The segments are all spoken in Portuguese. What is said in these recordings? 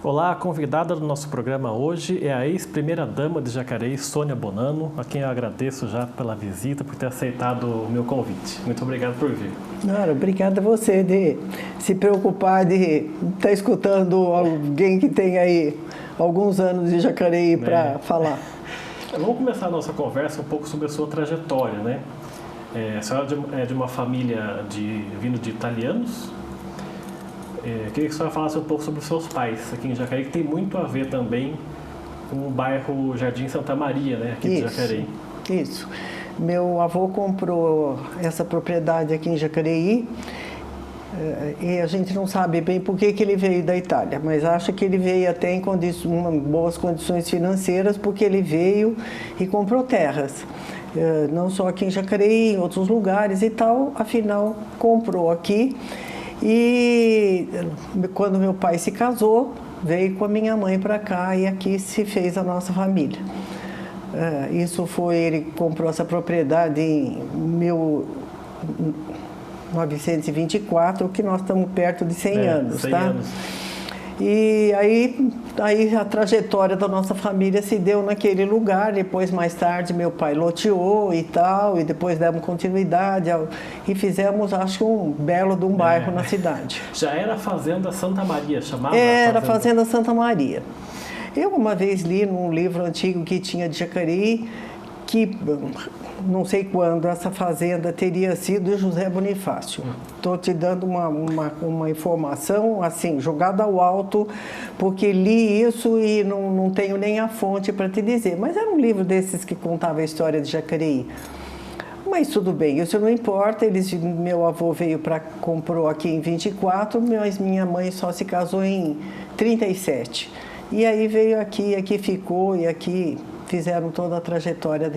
Olá, a convidada do nosso programa hoje é a ex-primeira-dama de Jacareí, Sônia Bonanno, a quem eu agradeço já pela visita, por ter aceitado o meu convite. Muito obrigado por vir. Obrigada a você de se preocupar de estar escutando alguém que tem aí alguns anos de Jacareí para falar. Vamos começar a nossa conversa um pouco sobre a sua trajetória, né? A senhora é de uma família vindo de italianos. Queria que a senhora falasse um pouco sobre os seus pais aqui em Jacareí, que tem muito a ver também com o bairro Jardim Santa Maria, né, aqui de Jacareí. Isso. Meu avô comprou essa propriedade aqui em Jacareí e a gente não sabe bem por que ele veio da Itália, mas acha que ele veio até em boas condições financeiras, porque ele veio e comprou terras. Não só aqui em Jacareí, em outros lugares e tal, afinal comprou aqui. E quando meu pai se casou, veio com a minha mãe para cá e aqui se fez a nossa família. Ele comprou essa propriedade em 1924, que nós estamos perto de 100 anos, 100 tá? anos. E aí a trajetória da nossa família se deu naquele lugar. Depois, mais tarde, meu pai loteou e tal, e depois demos continuidade e fizemos, acho, um belo de um bairro na cidade. Já era a Fazenda Santa Maria, chamava? Era a Fazenda Santa Maria. Eu uma vez li num livro antigo que tinha de Jacareí, que não sei quando essa fazenda teria sido de José Bonifácio. Estou te dando uma informação assim, jogada ao alto, porque li isso e não tenho nem a fonte para te dizer. Mas era um livro desses que contava a história de Jacareí. Mas tudo bem, isso não importa. Meu avô comprou aqui em 24, mas minha mãe só se casou em 37. E aí veio aqui ficou e aqui fizeram toda a trajetória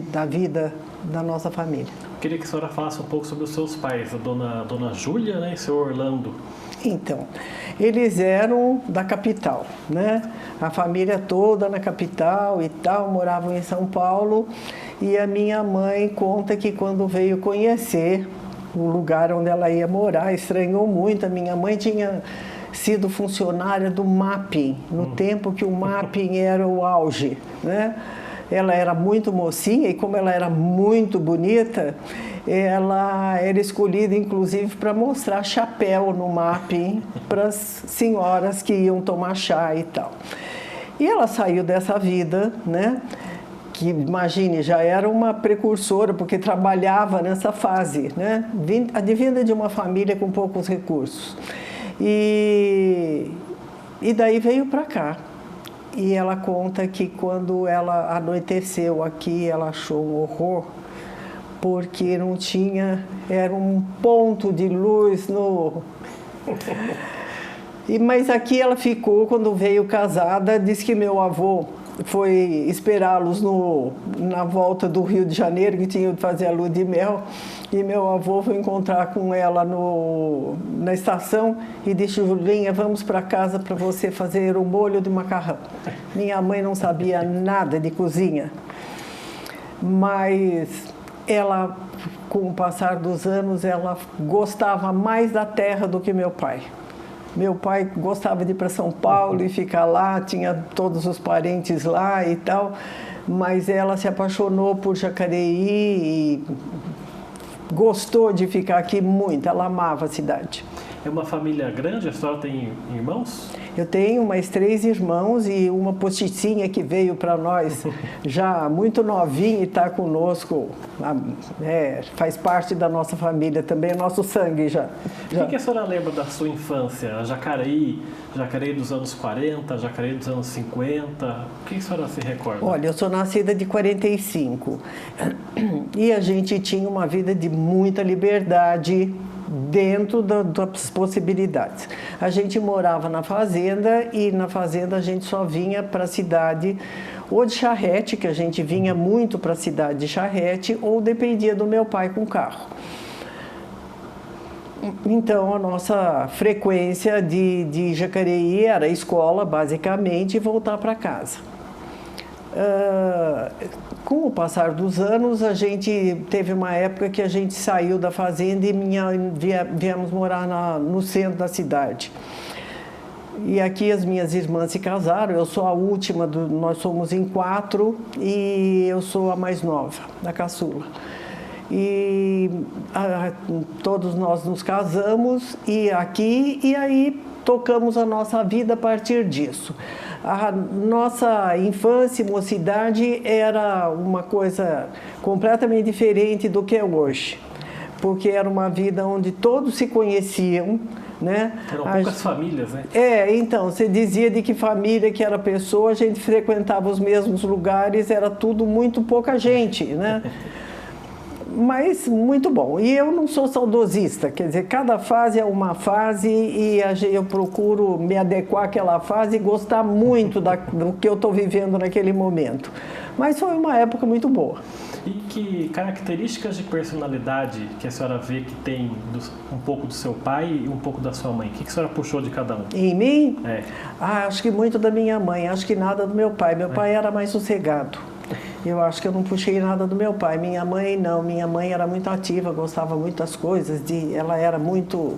da vida da nossa família. Queria que a senhora falasse um pouco sobre os seus pais, a dona Júlia, né, e o seu Orlando. Então, eles eram da capital, né? A família toda na capital e tal, moravam em São Paulo. E a minha mãe conta que quando veio conhecer o lugar onde ela ia morar, estranhou muito. A minha mãe tinha sido funcionária do Mapping, no tempo que o Mapping era o auge, né? Ela era muito mocinha e como ela era muito bonita, ela era escolhida inclusive para mostrar chapéu no Mapping para as senhoras que iam tomar chá e tal. E ela saiu dessa vida, né? Que, imagine, já era uma precursora, porque trabalhava nessa fase, né? Advinda de uma família com poucos recursos. E daí veio para cá. E ela conta que quando ela anoiteceu aqui, ela achou um horror, porque não tinha, era um ponto de luz no... Mas aqui ela ficou, quando veio casada, disse que meu avô foi esperá-los na volta do Rio de Janeiro, que tinha de fazer a lua de mel, e meu avô foi encontrar com ela na estação e disse: Julinha, vamos para casa para você fazer o molho de macarrão. Minha mãe não sabia nada de cozinha, mas ela, com o passar dos anos, ela gostava mais da terra do que meu pai. Meu pai gostava de ir para São Paulo e ficar lá, tinha todos os parentes lá e tal, mas ela se apaixonou por Jacareí e gostou de ficar aqui muito, ela amava a cidade. É uma família grande? A senhora tem irmãos? Eu tenho mais 3 irmãos e uma posticinha que veio para nós já muito novinha e está conosco, faz parte da nossa família também, é nosso sangue já. O que a senhora lembra da sua infância? Jacareí dos anos 40, Jacareí dos anos 50, o que a senhora se recorda? Olha, eu sou nascida de 45 e a gente tinha uma vida de muita liberdade, dentro das possibilidades. A gente morava na fazenda e na fazenda a gente só vinha para a cidade ou de charrete, que a gente vinha muito para a cidade de charrete, ou dependia do meu pai com carro. Então a nossa frequência de Jacareí era escola, basicamente, e voltar para casa. Com o passar dos anos, a gente teve uma época que a gente saiu da fazenda e viemos morar no centro da cidade. E aqui as minhas irmãs se casaram, eu sou a última, nós somos em 4 e eu sou a mais nova, a caçula. E todos nós nos casamos e aí tocamos a nossa vida a partir disso. A nossa infância e mocidade era uma coisa completamente diferente do que é hoje, porque era uma vida onde todos se conheciam, né? Eram poucas famílias, né? Então, você dizia de que família que era pessoa, a gente frequentava os mesmos lugares, era tudo muito pouca gente, né? Mas muito bom. E eu não sou saudosista, quer dizer, cada fase é uma fase e eu procuro me adequar àquela fase e gostar muito do que eu estou vivendo naquele momento. Mas foi uma época muito boa. E que características de personalidade que a senhora vê que tem um pouco do seu pai e um pouco da sua mãe? O que a senhora puxou de cada um? Em mim? É. Acho que muito da minha mãe, acho que nada do meu pai. Meu pai era mais sossegado. Eu acho que eu não puxei nada do meu pai. Minha mãe não, minha mãe era muito ativa, gostava muito das coisas, ela era muito...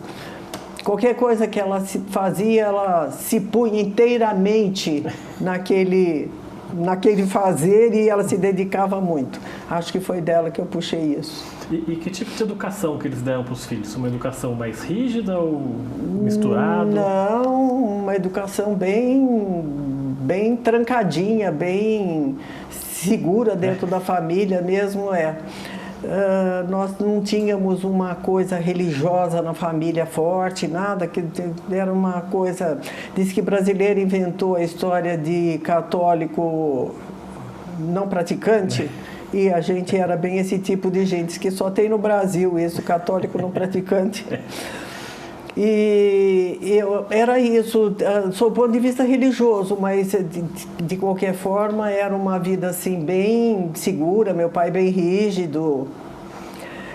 Qualquer coisa que ela fazia, ela se punha inteiramente naquele fazer e ela se dedicava muito. Acho que foi dela que eu puxei isso. E que tipo de educação que eles deram para os filhos? Uma educação mais rígida ou misturada? Não, uma educação bem trancadinha, bem segura dentro da família mesmo. Nós não tínhamos uma coisa religiosa na família forte, nada, que era uma coisa... Diz que brasileiro inventou a história de católico não praticante, e a gente era bem esse tipo de gente, que só tem no Brasil isso, católico não praticante. E era isso, sob o ponto de vista religioso, mas de qualquer forma era uma vida assim bem segura, meu pai bem rígido.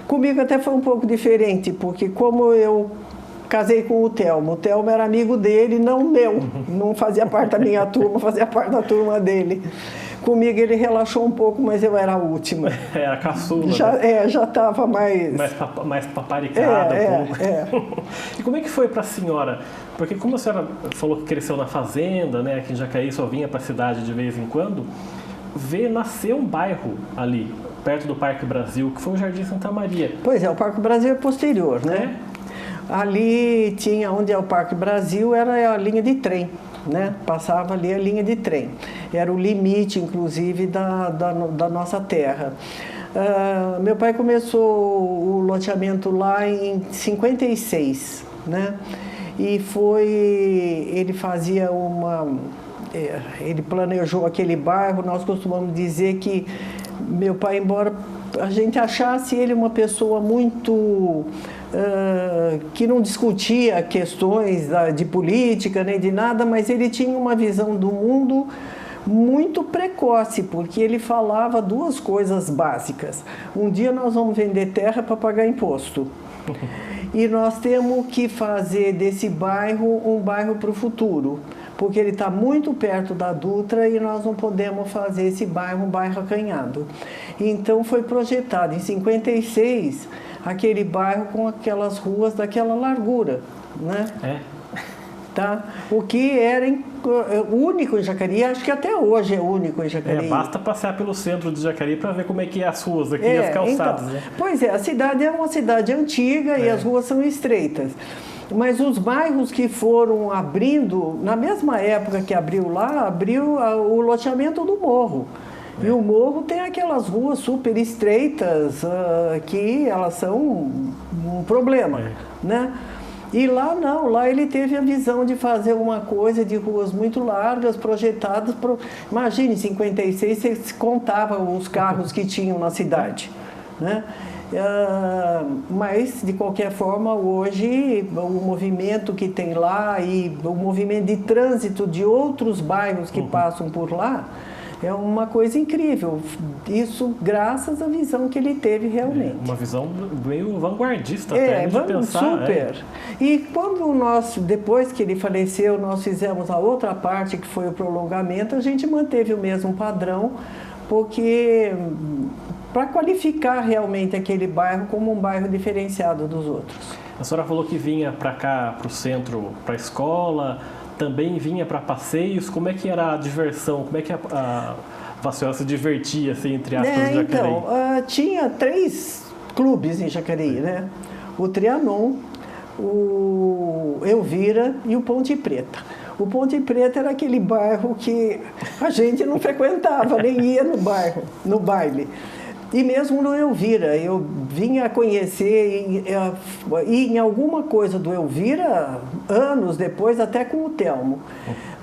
Comigo até foi um pouco diferente, porque como eu casei com o Telmo era amigo dele, não meu, não fazia parte da minha turma, fazia parte da turma dele. Comigo ele relaxou um pouco, mas eu era a última. Era a caçula. Já estava mais... Mais paparicada um pouco. E como é que foi para a senhora? Porque como a senhora falou que cresceu na fazenda, né, aqui em Jacareí, só vinha para a cidade de vez em quando, ver nascer um bairro ali, perto do Parque Brasil, que foi o Jardim Santa Maria. Pois é, o Parque Brasil é posterior, né? Ali tinha, onde é o Parque Brasil, era a linha de trem. Né? Passava ali a linha de trem. Era o limite, inclusive, da nossa terra. Meu pai começou o loteamento lá em 56, né? E ele fazia ele planejou aquele bairro. Nós costumamos dizer que meu pai, embora a gente achasse ele uma pessoa muito... que não discutia questões de política nem de nada, mas ele tinha uma visão do mundo muito precoce, porque ele falava 2 coisas básicas. Um dia nós vamos vender terra para pagar imposto. E nós temos que fazer desse bairro um bairro para o futuro, porque ele está muito perto da Dutra e nós não podemos fazer esse bairro um bairro acanhado. Então foi projetado em 56 aquele bairro com aquelas ruas daquela largura, né? Tá? O que era único em Jacareí, acho que até hoje é único em Jacareí. Basta passear pelo centro de Jacareí para ver como é que é as ruas aqui, as calçadas. Então, né? Pois é, a cidade é uma cidade antiga e as ruas são estreitas. Mas os bairros que foram abrindo, na mesma época que abriu lá, abriu o loteamento do Morro. E o Morro tem aquelas ruas super estreitas, que elas são um problema, né? E lá não, lá ele teve a visão de fazer uma coisa de ruas muito largas, projetadas. Imagine, em 56 você contava os carros que tinham na cidade, né? Mas, de qualquer forma, hoje o movimento que tem lá e o movimento de trânsito de outros bairros que passam por lá é uma coisa incrível. Isso graças à visão que ele teve realmente. Uma visão meio vanguardista até, de pensar. Super. E quando depois que ele faleceu, nós fizemos a outra parte, que foi o prolongamento, a gente manteve o mesmo padrão, porque para qualificar realmente aquele bairro como um bairro diferenciado dos outros. A senhora falou que vinha para cá, para o centro, para a escola, também vinha para passeios? Como é que era a diversão? Como é que a senhora se divertia, assim, entre aspas, em Jacareí? Então, tinha 3 clubes em Jacareí, né? O Trianon, o Elvira e o Ponte Preta. O Ponte Preta era aquele bairro que a gente não frequentava, nem ia no baile. E mesmo no Elvira, eu vinha conhecer e em alguma coisa do Elvira anos depois, até com o Telmo.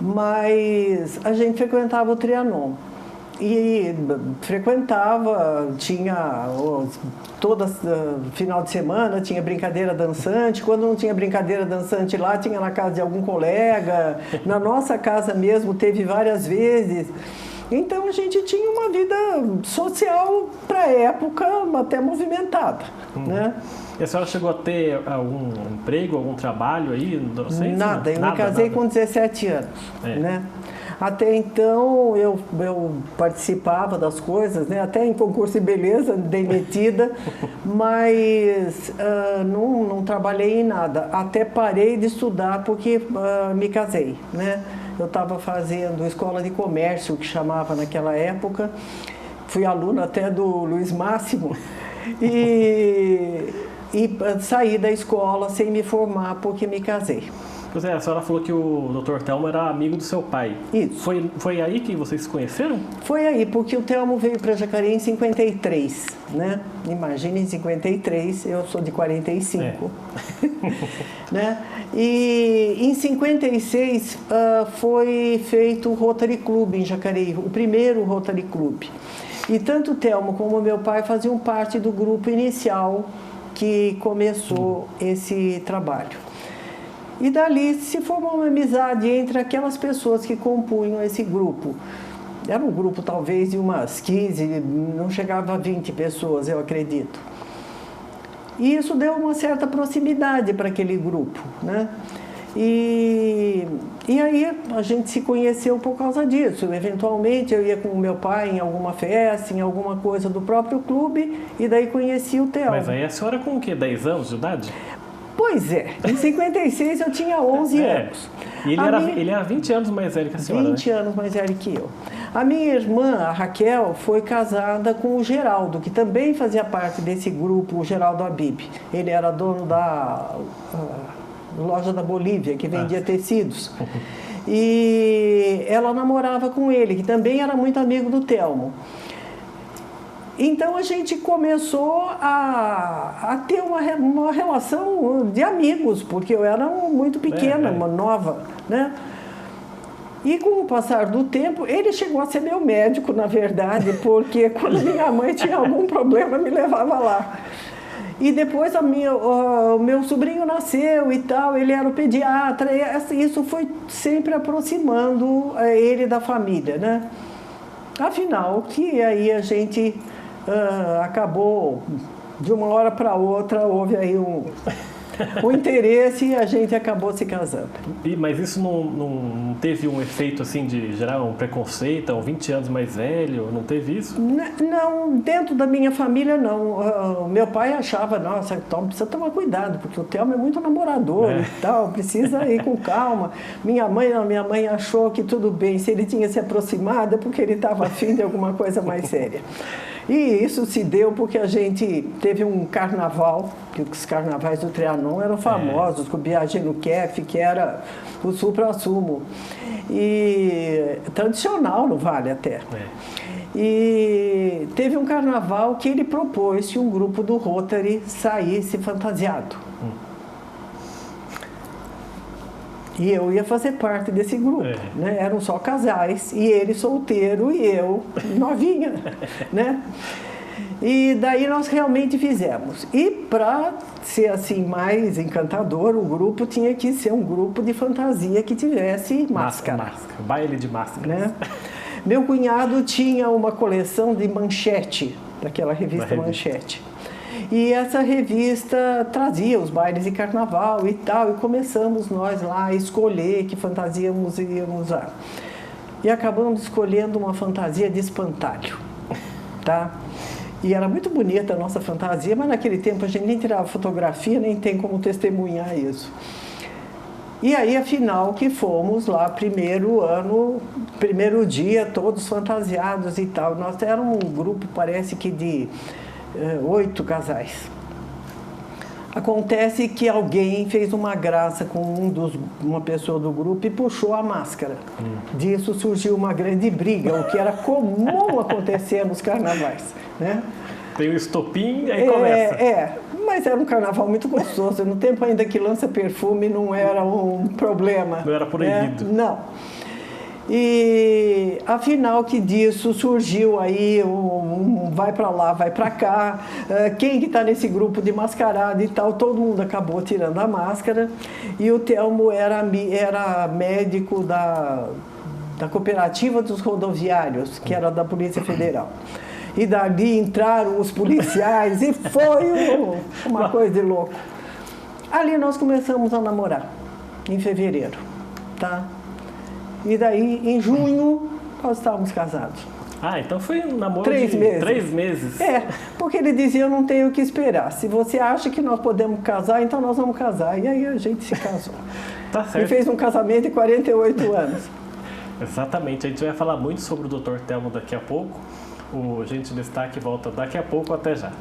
Mas a gente frequentava o Trianon. E frequentava, tinha final de semana tinha brincadeira dançante. Quando não tinha brincadeira dançante lá, tinha na casa de algum colega. Na nossa casa mesmo teve várias vezes. Então a gente tinha uma vida social para a época até movimentada, né? E a senhora chegou a ter algum emprego, algum trabalho aí? Nada, eu me casei com 17 anos, né? Até então eu participava das coisas, né? Até em concurso de beleza, demitida, mas não trabalhei em nada. Até parei de estudar porque me casei, né? Eu estava fazendo escola de comércio, que chamava naquela época. Fui aluna até do Luiz Máximo e saí da escola sem me formar porque me casei. Pois é, a senhora falou que o Dr. Telmo era amigo do seu pai. Isso. Foi aí que vocês se conheceram? Foi aí, porque o Telmo veio para Jacareí em 53, né? Imagina, em 53, eu sou de 45. Né? E em 56 foi feito o Rotary Club em Jacareí, o primeiro Rotary Club. E tanto o Telmo como o meu pai faziam parte do grupo inicial que começou esse trabalho. E dali se formou uma amizade entre aquelas pessoas que compunham esse grupo. Era um grupo talvez de umas 15, não chegava a 20 pessoas, eu acredito. E isso deu uma certa proximidade para aquele grupo, né? E aí a gente se conheceu por causa disso. Eventualmente eu ia com o meu pai em alguma festa, em alguma coisa do próprio clube, e daí conheci o Telmo. Mas aí a senhora com o quê? 10 anos de idade? Pois é, em 56 eu tinha 11 anos. E ele era 20 anos mais velho que a senhora, 20 anos mais velho que eu. A minha irmã, a Raquel, foi casada com o Geraldo, que também fazia parte desse grupo, o Geraldo Habib. Ele era dono da loja da Bolívia, que vendia tecidos. E ela namorava com ele, que também era muito amigo do Telmo. Então a gente começou a ter uma relação de amigos, porque eu era muito pequena, uma nova, né? E com o passar do tempo, ele chegou a ser meu médico, na verdade, porque quando minha mãe tinha algum problema, me levava lá. E depois o meu sobrinho nasceu e tal, ele era o pediatra, e isso foi sempre aproximando ele da família, né? Afinal, que aí a gente acabou, de uma hora para outra, houve aí um interesse e a gente acabou se casando. Mas isso não teve um efeito assim de gerar um preconceito, 20 anos mais velho, não teve isso? Não, dentro da minha família não. Meu pai achava, nossa, Tom, precisa tomar cuidado, porque o Telmo é muito namorador e tal, precisa ir com calma. Minha mãe achou que tudo bem, se ele tinha se aproximado é porque ele estava afim de alguma coisa mais séria. E isso se deu porque a gente teve um carnaval, que os carnavais do Trianon eram famosos, com o Viagem no Kef, que era o supra-sumo. E tradicional no Vale até. E teve um carnaval que ele propôs que um grupo do Rotary saísse fantasiado. E eu ia fazer parte desse grupo, né? Eram só casais, e ele solteiro e eu novinha, né? E daí nós realmente fizemos. E para ser assim mais encantador, o grupo tinha que ser um grupo de fantasia que tivesse máscara. Baile de máscara. Né? Meu cunhado tinha uma coleção de Manchete, daquela revista Manchete. E essa revista trazia os bailes de carnaval e tal, e começamos nós lá a escolher que fantasia íamos usar. E acabamos escolhendo uma fantasia de espantalho, tá? E era muito bonita a nossa fantasia, mas naquele tempo a gente nem tirava fotografia, nem tem como testemunhar isso. E aí, afinal, que fomos lá, primeiro ano, primeiro dia, todos fantasiados e tal. Nós éramos um grupo, parece que de 8 casais. Acontece que alguém fez uma graça com uma pessoa do grupo e puxou a máscara. Disso surgiu uma grande briga, o que era comum acontecer nos carnavais, né? Tem o estopim, aí começa. Mas era um carnaval muito gostoso. No tempo ainda que lança-perfume não era um problema. Não era proibido. Né? Não. E afinal que disso surgiu aí um vai para lá, vai para cá, quem que está nesse grupo de mascarada e tal, todo mundo acabou tirando a máscara e o Telmo era médico da cooperativa dos rodoviários, que era da Polícia Federal. E dali entraram os policiais e foi uma coisa de louco. Ali nós começamos a namorar, em fevereiro, tá? E daí, em junho, nós estávamos casados. Ah, então foi um namoro 3 de meses. 3 meses. Porque ele dizia, eu não tenho o que esperar. Se você acha que nós podemos casar, então nós vamos casar. E aí a gente se casou. Tá certo. E fez um casamento de 48 anos. Exatamente. A gente vai falar muito sobre o Dr. Telmo daqui a pouco. O Gente Destaque volta daqui a pouco. Até já.